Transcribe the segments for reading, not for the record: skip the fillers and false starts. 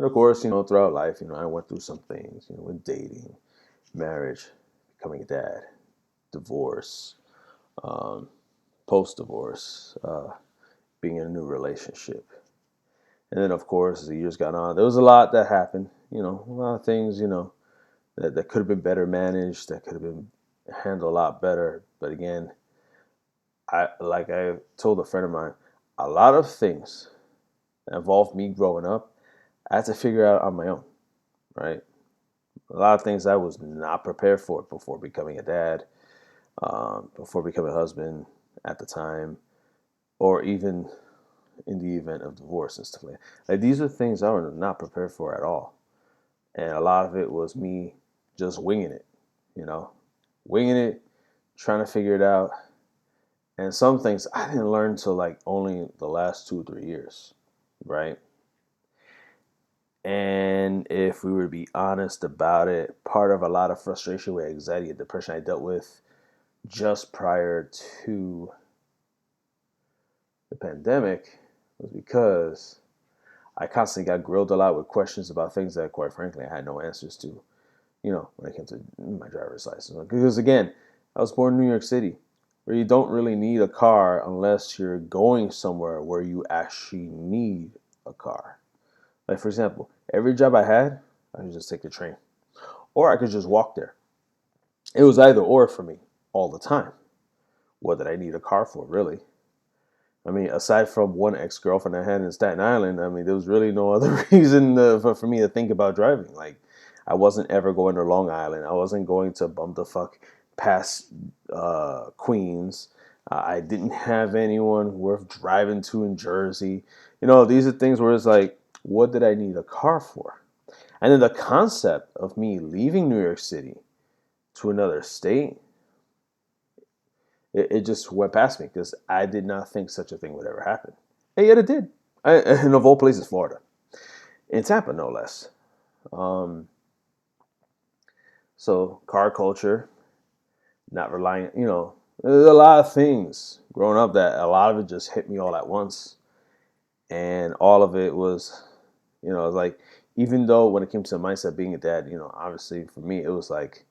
And of course, throughout life, I went through some things, with dating, marriage, becoming a dad, divorce, um, post-divorce, being in a new relationship. And then, of course, as the years got on, there was a lot that happened, a lot of things, that could have been better managed, that could have been handled a lot better. But again, I told a friend of mine, a lot of things that involved me growing up, I had to figure out on my own, right? A lot of things I was not prepared for before becoming a dad, before becoming a husband at the time, or even in the event of divorce and stuff like that. Like, these are things I was not prepared for at all. And a lot of it was me just winging it, you know, winging it, trying to figure it out. And some things I didn't learn till like only the last 2 or 3 years, right? And if we were to be honest about it, part of a lot of frustration with anxiety and depression I dealt with just prior to the pandemic was because I constantly got grilled a lot with questions about things that, quite frankly, I had no answers to, when it came to my driver's license. Because again, I was born in New York City, where you don't really need a car unless you're going somewhere where you actually need a car. Like, for example, every job I had, I could just take the train, or I could just walk there. It was either or for me all the time. What did I need a car for, really? I mean, aside from one ex-girlfriend I had in Staten Island, I mean, there was really no other reason for me to think about driving. Like, I wasn't ever going to Long Island. I wasn't going to bum the fuck past Queens. I didn't have anyone worth driving to in Jersey. These are things where it's like, what did I need a car for? And then the concept of me leaving New York City to another state, it just went past me because I did not think such a thing would ever happen. And yet it did. And of all places, Florida. In Tampa, no less. Um, so car culture, not relying, there's a lot of things growing up that a lot of it just hit me all at once. And all of it was, like, even though when it came to the mindset of being a dad, obviously for me, it was like,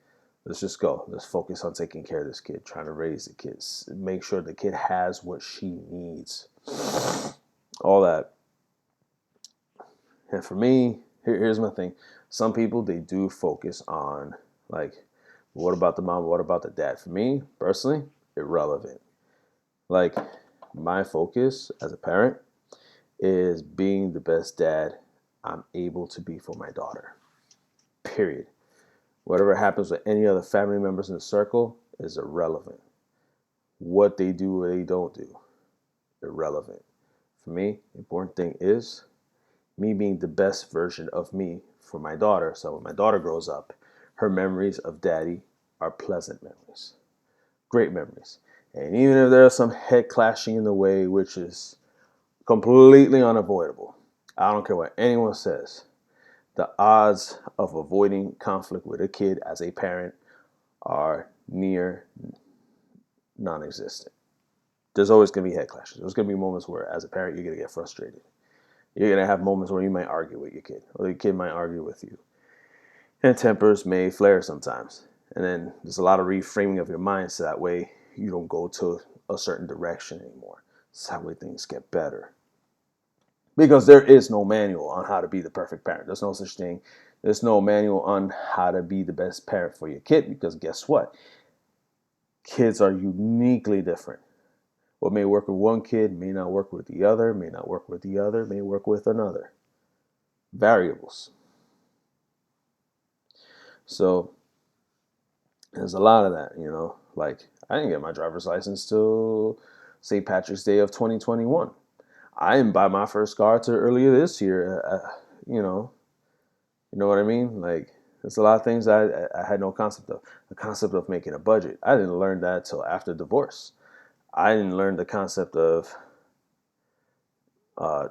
let's just go. Let's focus on taking care of this kid, trying to raise the kids, make sure the kid has what she needs. All that. And for me, here's my thing. Some people, they do focus on, like, what about the mom? What about the dad? For me, personally, irrelevant. Like, my focus as a parent is being the best dad I'm able to be for my daughter. Period. Whatever happens with any other family members in the circle is irrelevant. What they do or they don't do, irrelevant. For me, the important thing is me being the best version of me for my daughter. So when my daughter grows up, her memories of daddy are pleasant memories, great memories. And even if there's some head clashing in the way, which is completely unavoidable, I don't care what anyone says, the odds of avoiding conflict with a kid as a parent are near non-existent. There's always going to be head clashes. There's going to be moments where, as a parent, you're going to get frustrated. You're going to have moments where you might argue with your kid, or your kid might argue with you. And tempers may flare sometimes. And then there's a lot of reframing of your mind so that way you don't go to a certain direction anymore. That's how way things get better. Because there is no manual on how to be the perfect parent. There's no such thing. There's no manual on how to be the best parent for your kid, because guess what? Kids are uniquely different. What may work with one kid may not work with the other, may not work with the other, may work with another. Variables. So there's a lot of that, Like, I didn't get my driver's license till St. Patrick's Day of 2021. I didn't buy my first car till earlier this year. You know what I mean? Like, there's a lot of things I had no concept of. The concept of making a budget, I didn't learn that till after divorce. I didn't learn the concept of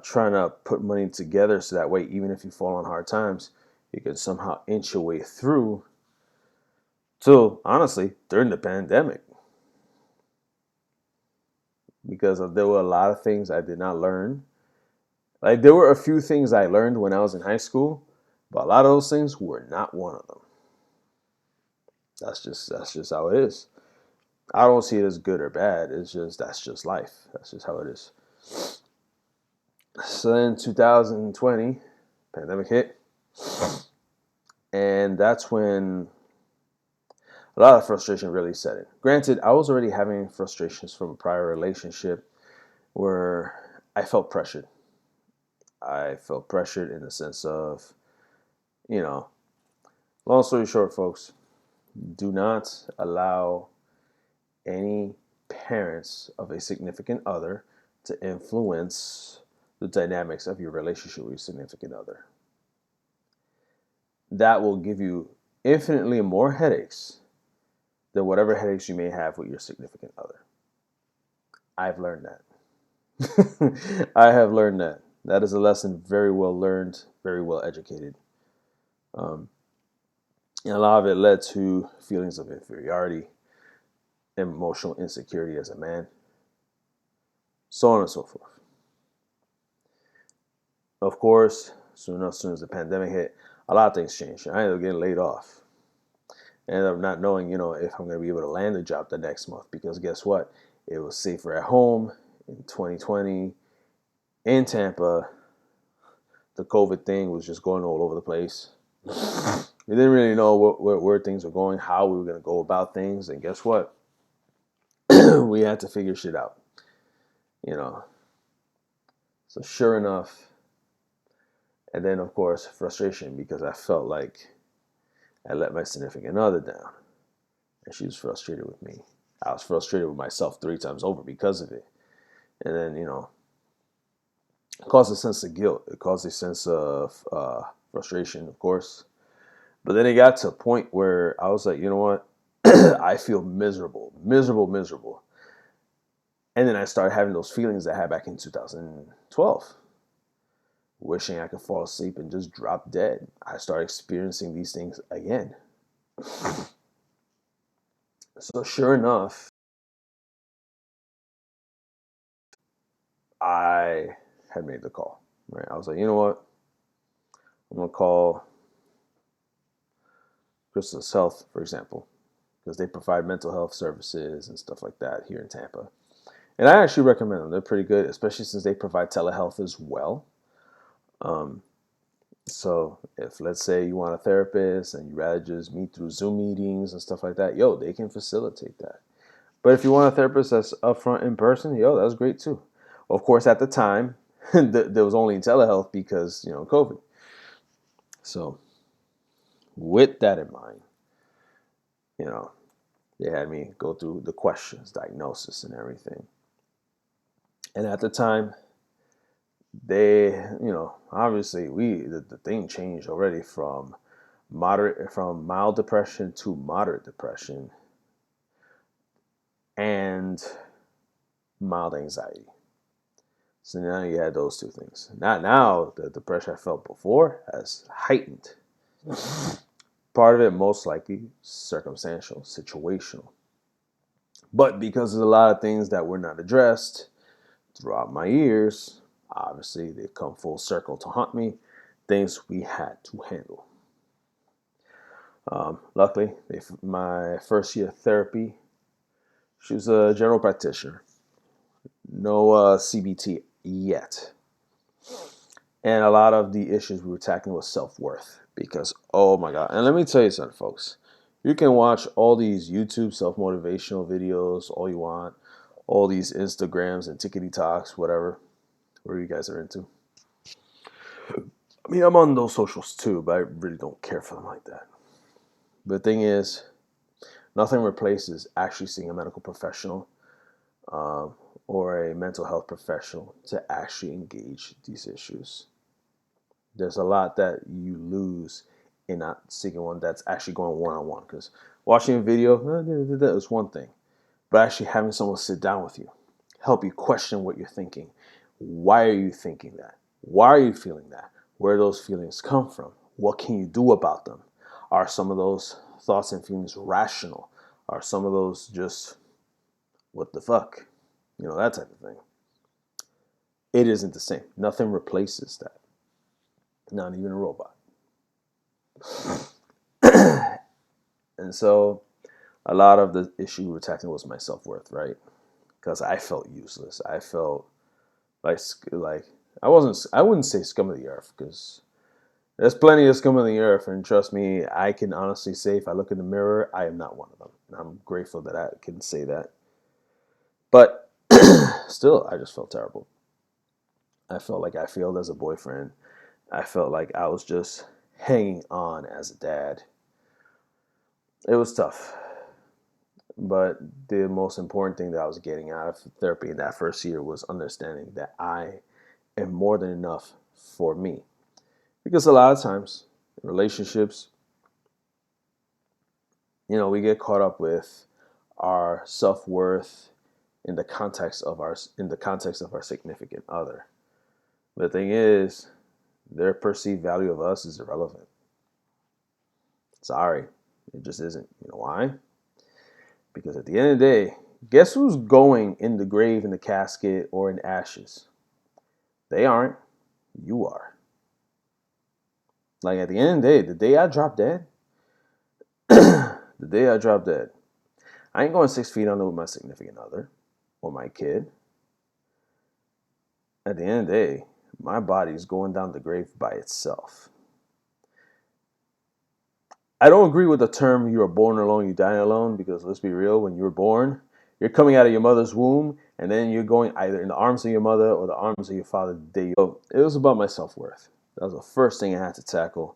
trying to put money together so that way, even if you fall on hard times, you can somehow inch your way through. Till, honestly, during the pandemic, because there were a lot of things I did not learn Like, there were a few things I learned when I was in high school, but a lot of those things were not one of them. That's just how it is. I don't see it as good or bad. It's just that's just life. That's just how it is. So then 2020, pandemic hit, and that's when a lot of frustration really set in. Granted, I was already having frustrations from a prior relationship where I felt pressured. I felt pressured in the sense of, you know, long story short, folks, do not allow any parents of a significant other to influence the dynamics of your relationship with your significant other. That will give you infinitely more headaches than whatever headaches you may have with your significant other. I've learned that. I have learned that. That is a lesson very well learned, very well educated. Um, and a lot of it led to feelings of inferiority, emotional insecurity as a man, so on and so forth. Of course, soon as the pandemic hit, a lot of things changed. I ended up getting laid off. I ended up not knowing, if I'm going to be able to land a job the next month, because guess what? It was safer at home in 2020 in Tampa. The COVID thing was just going all over the place. We didn't really know where things were going, how we were going to go about things. And guess what? We had to figure shit out, you know. So sure enough, and then of course frustration, because I felt like I let my significant other down, and she was frustrated with me. I was frustrated with myself 3 times over because of it. And then, it caused a sense of guilt. It caused a sense of frustration, of course. But then it got to a point where I was like, you know what? I feel miserable, miserable, miserable. And then I started having those feelings I had back in 2012, wishing I could fall asleep and just drop dead. I started experiencing these things again. So sure enough, I had made the call. Right? I was like, you know what? I'm gonna call Crystal's Health, for example, because they provide mental health services and stuff like that here in Tampa. And I actually recommend them. They're pretty good, especially since they provide telehealth as well. Um, so if, let's say, you want a therapist and you rather just meet through Zoom meetings and stuff like that, they can facilitate that. But if you want a therapist that's upfront in person, that's great too. Of course, at the time, there was only telehealth because, COVID. So with that in mind, you know, they had me go through the questions, diagnosis, and everything. And at the time, they, obviously the thing changed already from mild depression to moderate depression and mild anxiety. So now you had those two things. Now the depression I felt before has heightened. Part of it most likely circumstantial, situational. But because there's a lot of things that were not addressed throughout my years, obviously they come full circle to haunt me. Things we had to handle. Luckily, my first year of therapy, she was a general practitioner. No CBT yet. And a lot of the issues we were tackling was self-worth. Because, oh my God. And let me tell you something, folks. You can watch all these YouTube self-motivational videos all you want. All these Instagrams and tickety talks, whatever you guys are into. I mean, I'm on those socials too, but I really don't care for them like that. The thing is, nothing replaces actually seeing a medical professional or a mental health professional to actually engage these issues. There's a lot that you lose in not seeing one that's actually going one-on-one. Because watching a video is one thing, but actually having someone sit down with you, help you question what you're thinking. Why are you thinking that? Why are you feeling that? Where do those feelings come from? What can you do about them? Are some of those thoughts and feelings rational? Are some of those just, what the fuck? That type of thing. it isn't the same. Nothing replaces that. Not even a robot. And so a lot of the issue we were tackling was my self-worth, right? Because I felt useless. I felt like I wouldn't say scum of the earth, because there's plenty of scum of the earth, and trust me, I can honestly say if I look in the mirror, I am not one of them. And I'm grateful that I can say that. But still, I just felt terrible. I felt like I failed as a boyfriend. I felt like I was just hanging on as a dad. It was tough. But the most important thing that I was getting out of therapy in that first year was understanding that I am more than enough for me. Because a lot of times in relationships, we get caught up with our self-worth in the context of our significant other. The thing is, their perceived value of us is irrelevant. Sorry, it just isn't. You know why? Because at the end of the day, guess who's going in the grave, in the casket, or in ashes? They aren't. You are. Like, at the end of the day, the day I drop dead, I ain't going 6 feet under with my significant other or my kid. At the end of the day, my body is going down the grave by itself. I don't agree with the term "you are born alone, you die alone," because let's be real, when you were born, you're coming out of your mother's womb, and then you're going either in the arms of your mother or the arms of your father the day you. So it was about my self-worth. That was the first thing I had to tackle,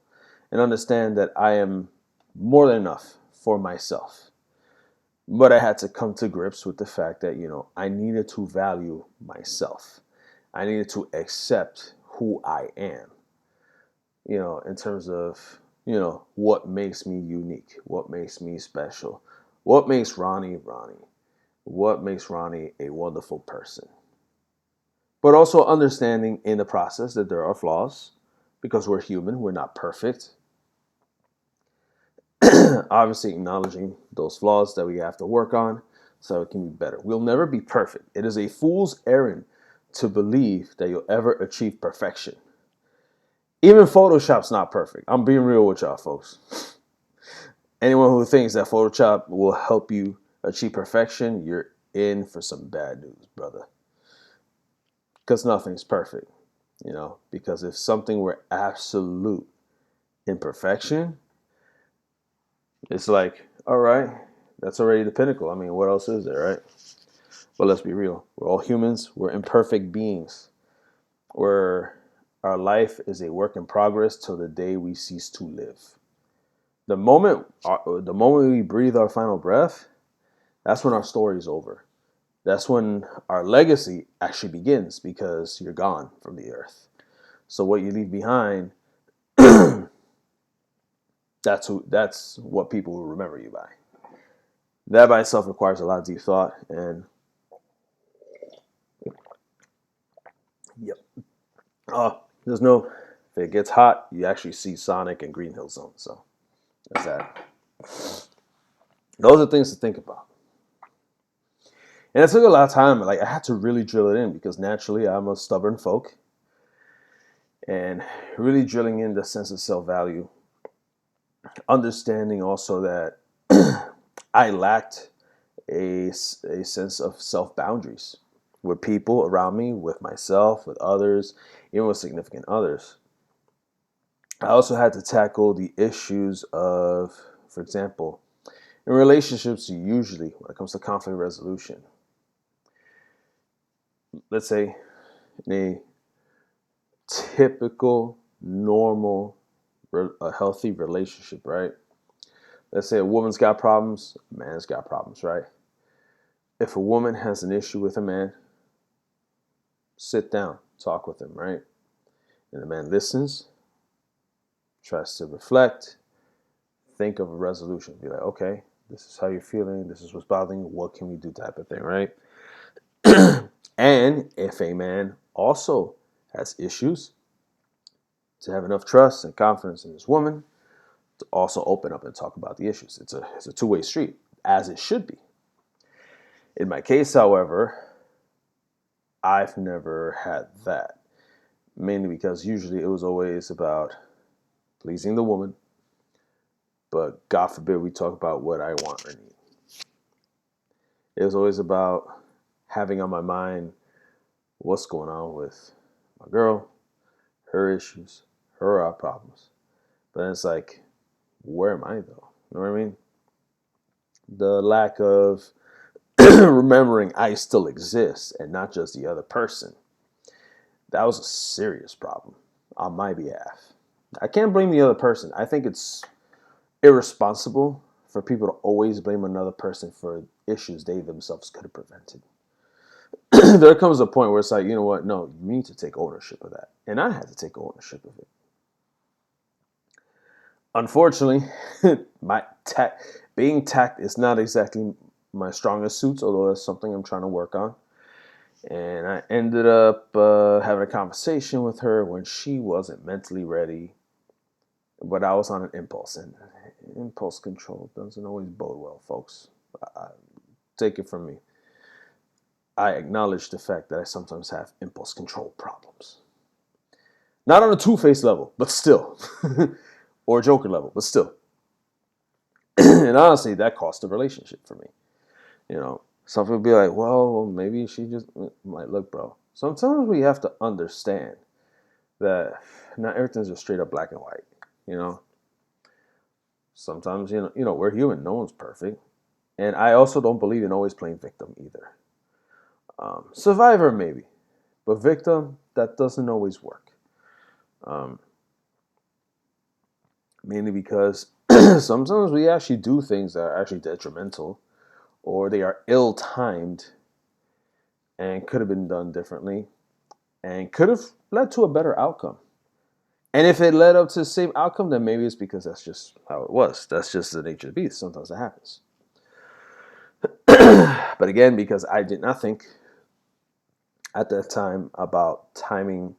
and understand that I am more than enough for myself. But I had to come to grips with the fact that, I needed to value myself. I needed to accept who I am, in terms of, what makes me unique, what makes me special, what makes Ronnie Ronnie, what makes Ronnie a wonderful person. But also understanding in the process that there are flaws, because we're human, we're not perfect. Obviously acknowledging those flaws that we have to work on so it can be better. We'll never be perfect. It is a fool's errand to believe that you'll ever achieve perfection. Even Photoshop's not perfect. I'm being real with y'all, folks. Anyone who thinks that Photoshop will help you achieve perfection, you're in for some bad news, brother. Because nothing's perfect, because if something were absolute imperfection, it's like, all right, that's already the pinnacle. I mean, what else is there, right? But let's be real. We're all humans. We're imperfect beings. Our life is a work in progress till the day we cease to live. The moment we breathe our final breath, that's when our story is over. That's when our legacy actually begins, because you're gone from the earth. So what you leave behind, that's what people will remember you by. That by itself requires a lot of deep thought. And yep. If it gets hot, you actually see Sonic and Green Hill Zone. So that's that. Those are things to think about. And it took a lot of time. Like, I had to really drill it in, because naturally I'm a stubborn folk. And really drilling in the sense of self-value. Understanding also that I lacked a sense of self-boundaries with people around me, with myself, with others, even with significant others. I also had to tackle the issues of, for example, in relationships, usually when it comes to conflict resolution, let's say in a typical, normal, a healthy relationship, right? Let's say a woman's got problems, a man's got problems, right? If a woman has an issue with a man, sit down, talk with him, right? And the man listens, tries to reflect, think of a resolution. Be like, okay, this is how you're feeling, this is what's bothering you, what can we do, type of thing, right? And if a man also has issues, to have enough trust and confidence in his woman to also open up and talk about the issues. It's a two-way street, as it should be. In my case, however, I've never had that. Mainly because usually it was always about pleasing the woman, but God forbid we talk about what I want or need. It was always about having on my mind what's going on with my girl, her issues, her problems. But it's like, where am I though? You know what I mean? The lack of remembering I still exist and not just the other person. That was a serious problem on my behalf. I can't blame the other person. I think it's irresponsible for people to always blame another person for issues they themselves could have prevented. There comes a point where it's like, you know what? No, you need to take ownership of that. And I had to take ownership of it. Unfortunately, being tact is not exactly my strongest suits, although it's something I'm trying to work on. And I ended up having a conversation with her when she wasn't mentally ready, but I was on an impulse, and impulse control doesn't always bode well, folks. Take it from me. I acknowledge the fact that I sometimes have impulse control problems. Not on a two-faced level, but still. Or a Joker level, but still. And honestly, that cost the relationship for me. You know, some people be like, well, maybe she just... I'm like, look, bro, sometimes we have to understand that not everything's just straight up black and white, you know? Sometimes, you know, we're human. No one's perfect. And I also don't believe in always playing victim either. Survivor, maybe. But victim, that doesn't always work. Mainly because sometimes we actually do things that are actually detrimental, or they are ill-timed and could have been done differently and could have led to a better outcome. And if it led up to the same outcome, then maybe it's because that's just how it was. That's just the nature of the beast. Sometimes it happens. But again, because I did not think at that time about timing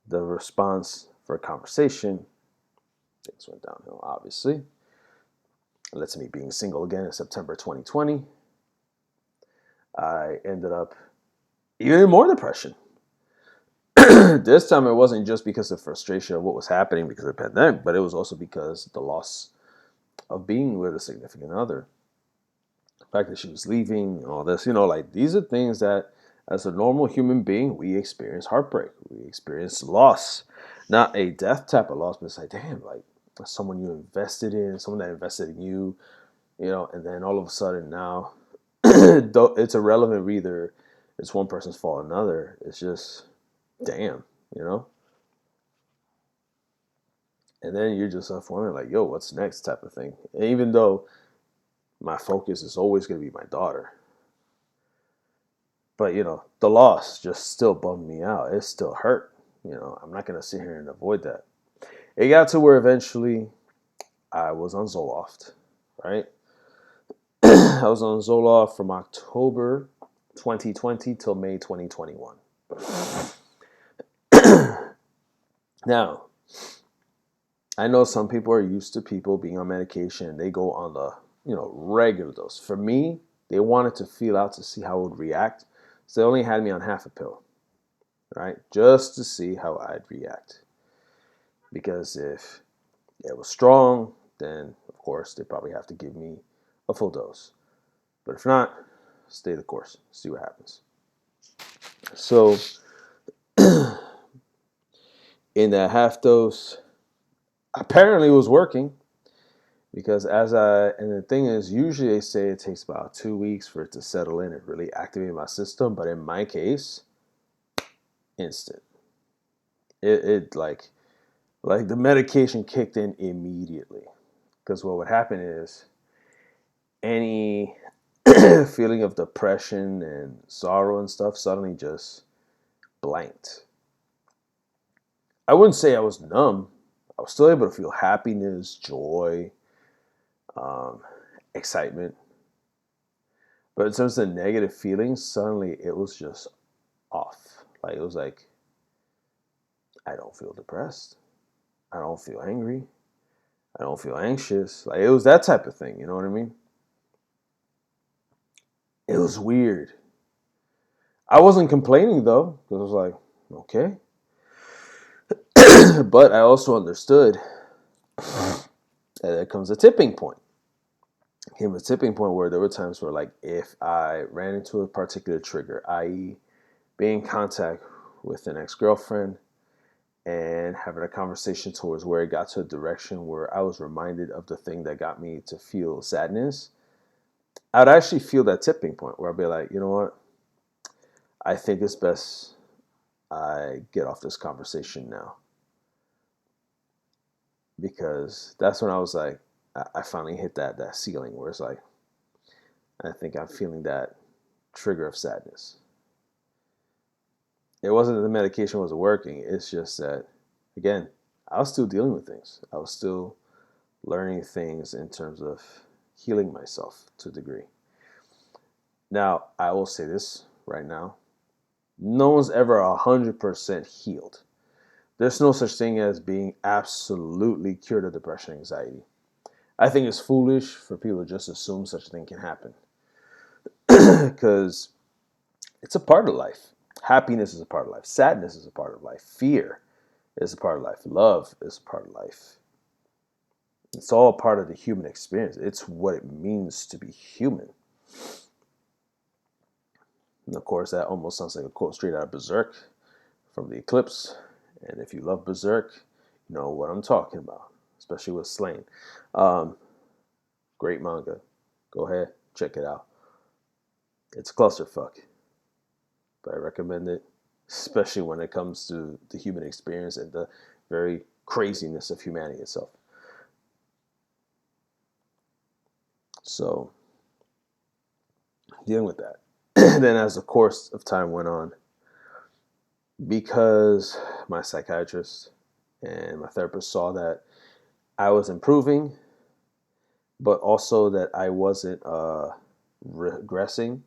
the response for a conversation, things went downhill, obviously. It led to me being single again in September 2020. I ended up even in more depression. This time it wasn't just because of frustration of what was happening because of the pandemic, but it was also because the loss of being with a significant other. The fact that she was leaving and all this, you know, like these are things that as a normal human being, we experience heartbreak. We experience loss. Not a death type of loss, but it's like, damn, like someone you invested in, someone that invested in you, you know, and then all of a sudden now it's irrelevant either it's one person's fault or another. It's just, damn, you know? And then you're just left wondering, like, yo, what's next type of thing. And even though my focus is always going to be my daughter, but, you know, the loss just still bummed me out. It still hurt. You know, I'm not going to sit here and avoid that. It got to where eventually I was on Zoloft, right? I was on Zoloft from October 2020 till May 2021. Now, I know some people are used to people being on medication and they go on the, you know, regular dose. For me, they wanted to feel out to see how it would react. So they only had me on half a pill, right? Just to see how I'd react. Because if it was strong, then of course they probably have to give me a full dose. But if not, stay the course, see what happens. So in that half dose, apparently it was working. Because and the thing is, usually they say it takes about 2 weeks for it to settle in and really activate my system. But in my case, instant. It like the medication kicked in immediately. Because what would happen is any feeling of depression and sorrow and stuff suddenly just blanked. I wouldn't say I was numb. I was still able to feel happiness, joy, excitement. But in terms of negative feelings, suddenly it was just off. Like it was like, I don't feel depressed. I don't feel angry. I don't feel anxious. Like it was that type of thing. You know what I mean? It was weird. I wasn't complaining though, because I was like, okay. But I also understood that there comes a tipping point. Came a tipping point where there were times where, like, if I ran into a particular trigger, i.e., being in contact with an ex-girlfriend and having a conversation towards where it got to a direction where I was reminded of the thing that got me to feel sadness, I'd actually feel that tipping point where I'd be like, you know what? I think it's best I get off this conversation now. Because that's when I was like, I finally hit that ceiling where it's like, I think I'm feeling that trigger of sadness. It wasn't that the medication wasn't working. It's just that, again, I was still dealing with things. I was still learning things in terms of healing myself to a degree. Now, I will say this right now. No one's ever 100% healed. There's no such thing as being absolutely cured of depression and anxiety. I think it's foolish for people to just assume such a thing can happen. Because it's a part of life. Happiness is a part of life. Sadness is a part of life. Fear is a part of life. Love is a part of life. It's all a part of the human experience. It's what it means to be human. And of course, that almost sounds like a quote straight out of Berserk from the Eclipse. And if you love Berserk, you know what I'm talking about, especially with Slain. Great manga. Go ahead, check it out. It's a clusterfuck, but I recommend it, especially when it comes to the human experience and the very craziness of humanity itself. So, dealing with that. And then as the course of time went on, because my psychiatrist and my therapist saw that I was improving, but also that I wasn't regressing,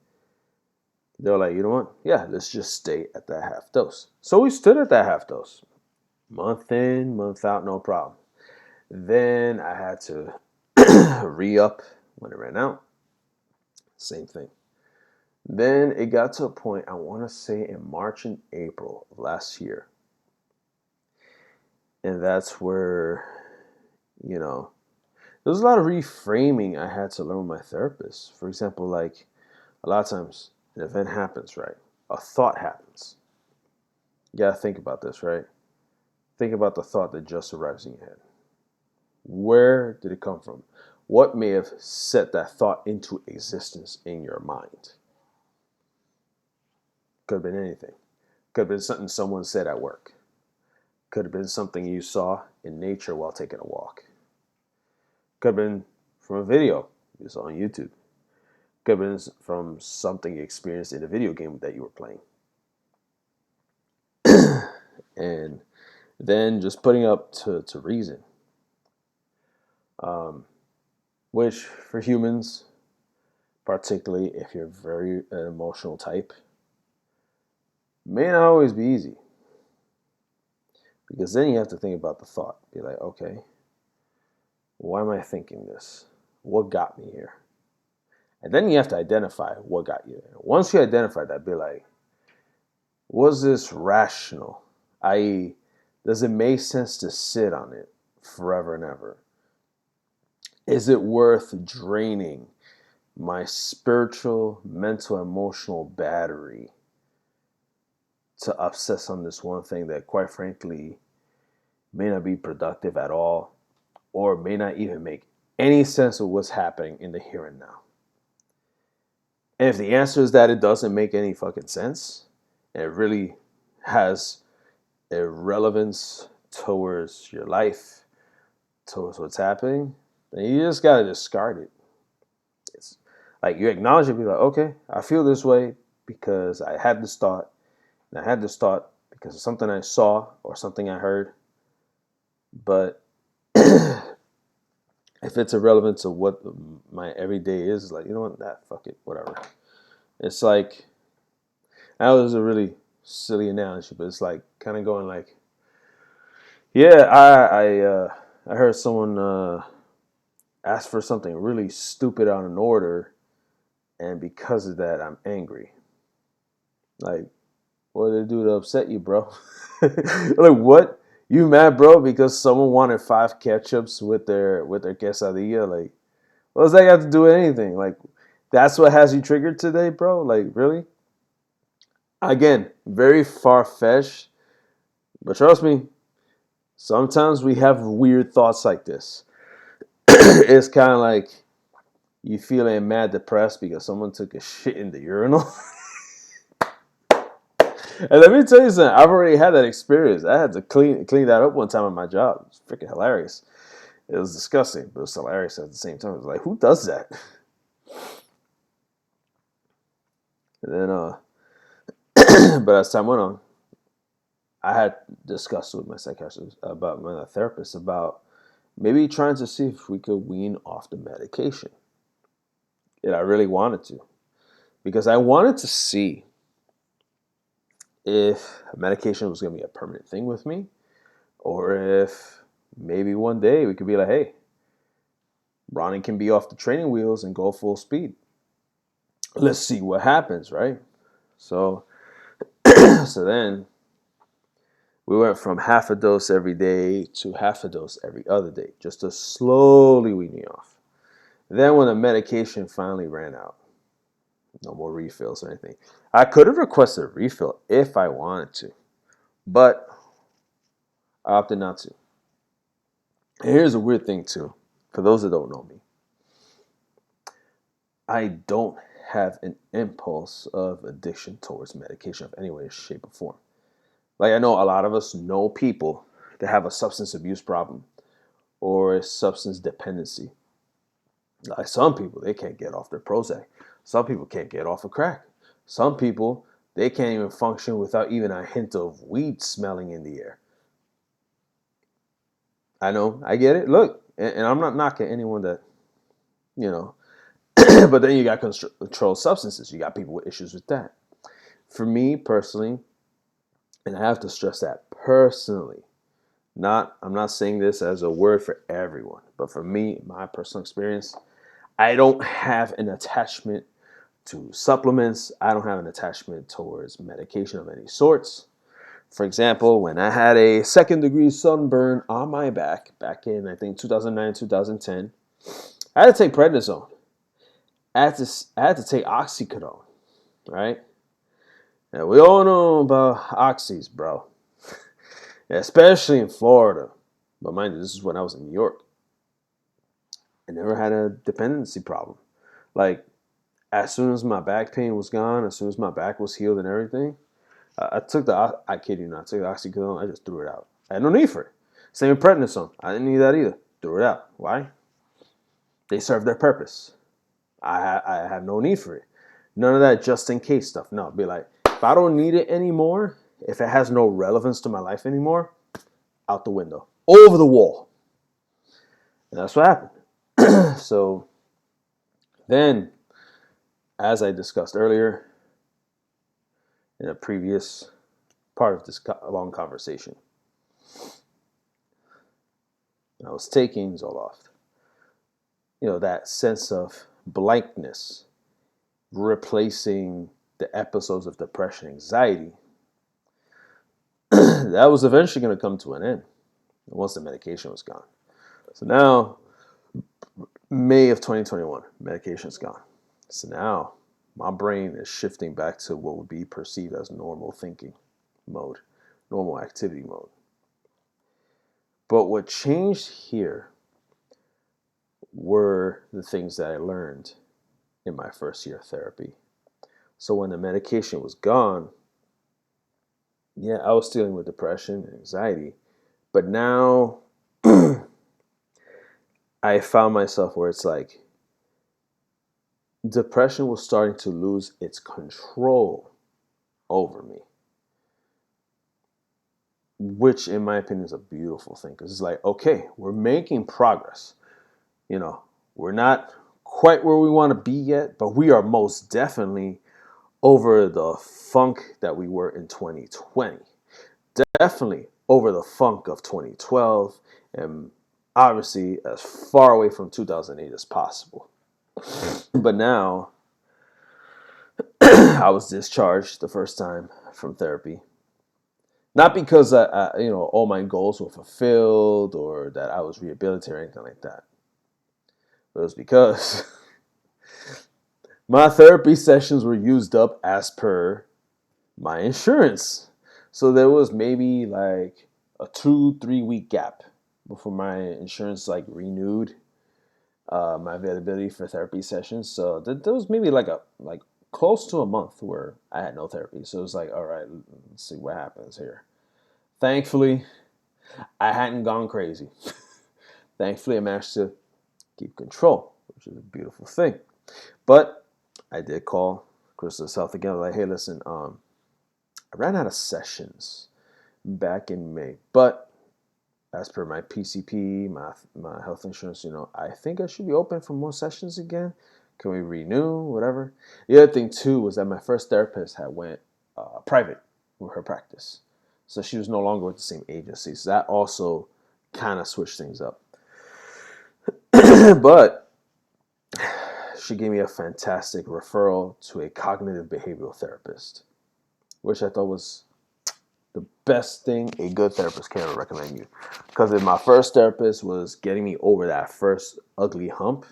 they were like, you know what? Yeah, let's just stay at that half dose. So we stood at that half dose, month in, month out, no problem. Then I had to re-up when it ran out. Same thing. Then it got to a point, I want to say in March and April of last year. And that's where, you know, there was a lot of reframing I had to learn with my therapist. For example, like a lot of times an event happens, right? A thought happens. You gotta think about this, right? Think about the thought that just arrives in your head. Where did it come from? What may have set that thought into existence in your mind? Could have been anything. Could have been something someone said at work. Could have been something you saw in nature while taking a walk. Could have been from a video you saw on YouTube. Could have been from something you experienced in a video game that you were playing. And then just putting up to reason. Which for humans, particularly if you're very an emotional type, may not always be easy. Because then you have to think about the thought. Be like, okay, why am I thinking this? What got me here? And then you have to identify what got you there. Once you identify that, be like, was this rational? I.e., does it make sense to sit on it forever and ever? Is it worth draining my spiritual, mental, emotional battery to obsess on this one thing that, quite frankly, may not be productive at all, or may not even make any sense of what's happening in the here and now? And if the answer is that it doesn't make any fucking sense, and it really has a relevance towards your life, towards what's happening, then you just gotta discard it. It's like you acknowledge it, be like, okay, I feel this way because I had this thought, and I had this thought because of something I saw or something I heard. But if it's irrelevant to what my everyday is, like, you know what, that fuck it, whatever. It's like, that was a really silly analogy, but it's like kind of going like, yeah, I heard someone ask for something really stupid on an order, and because of that, I'm angry. Like, what did they do to upset you, bro? Like, what? You mad, bro, because someone wanted 5 ketchups with their quesadilla? Like, what does that got to do with anything? Like, that's what has you triggered today, bro? Like, really? Again, very far-fetched, but trust me, sometimes we have weird thoughts like this. It's kind of like you feeling mad depressed because someone took a shit in the urinal. And let me tell you something, I've already had that experience. I had to clean that up one time at my job. It was freaking hilarious. It was disgusting, but it was hilarious at the same time. It was like, who does that? And then, but as time went on, I had discussed with my psychiatrist about my therapist about maybe trying to see if we could wean off the medication. And I really wanted to, because I wanted to see if medication was going to be a permanent thing with me, or if maybe one day we could be like, hey, Ronnie can be off the training wheels and go full speed. Let's see what happens, right? So, so then we went from half a dose every day to half a dose every other day, just to slowly wean me off. Then when the medication finally ran out, no more refills or anything. I could have requested a refill if I wanted to, but I opted not to. And here's a weird thing too, for those that don't know me. I don't have an impulse of addiction towards medication of any way, shape, or form. Like, I know a lot of us know people that have a substance abuse problem or a substance dependency. Like, some people, they can't get off their Prozac. Some people can't get off of crack. Some people, they can't even function without even a hint of weed smelling in the air. I know, I get it. Look, and I'm not knocking anyone that, you know, but then you got controlled substances. You got people with issues with that. For me personally, and I have to stress that personally, I'm not saying this as a word for everyone, but for me, my personal experience, I don't have an attachment to supplements. I don't have an attachment towards medication of any sorts. For example, when I had a 2nd-degree sunburn on my back in, I think, 2009, 2010, I had to take prednisone. I had to take oxycodone, right? And we all know about oxys, bro. Especially in Florida. But mind you, this is when I was in New York. I never had a dependency problem. Like, as soon as my back pain was gone, as soon as my back was healed and everything, I kid you not, I took the oxycodone, I just threw it out. I had no need for it. Same with prednisone. I didn't need that either. Threw it out. Why? They serve their purpose. I have no need for it. None of that just in case stuff. No, be like, if I don't need it anymore, if it has no relevance to my life anymore, out the window, over the wall. And that's what happened. So then, as I discussed earlier in a previous part of this long conversation, I was taking Zoloft. You know, that sense of blankness replacing the episodes of depression, anxiety, that was eventually going to come to an end once the medication was gone. So now, May of 2021, medication's gone. So now my brain is shifting back to what would be perceived as normal thinking mode, normal activity mode. But what changed here were the things that I learned in my first year of therapy. So when the medication was gone, yeah, I was dealing with depression and anxiety, but now I found myself where it's like depression was starting to lose its control over me, which in my opinion is a beautiful thing, because it's like, okay, we're making progress. You know, we're not quite where we want to be yet, but we are most definitely over the funk that we were in 2020. Definitely over the funk of 2012, and obviously as far away from 2008 as possible. But now I was discharged the first time from therapy. Not because all my goals were fulfilled or that I was rehabilitated or anything like that. It was because my therapy sessions were used up as per my insurance. So there was maybe like a 2-3 week gap before my insurance like renewed my availability for therapy sessions. So there was maybe like close to a month where I had no therapy. So it was like, all right, let's see what happens here. Thankfully, I hadn't gone crazy. Thankfully, I managed to keep control, which is a beautiful thing. But I did call Crystal's Health again. Like, hey, listen, I ran out of sessions back in May, but as per my PCP, my health insurance, I think I should be open for more sessions again. Can we renew, whatever? The other thing too was that my first therapist had went private with her practice, so she was no longer with the same agency. So that also kind of switched things up. But she gave me a fantastic referral to a cognitive behavioral therapist, which I thought was the best thing a good therapist can ever recommend you. Because if my first therapist was getting me over that first ugly hump,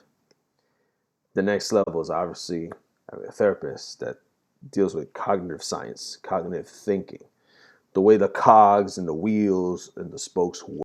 the next level is obviously having a therapist that deals with cognitive science, cognitive thinking, the way the cogs and the wheels and the spokes work.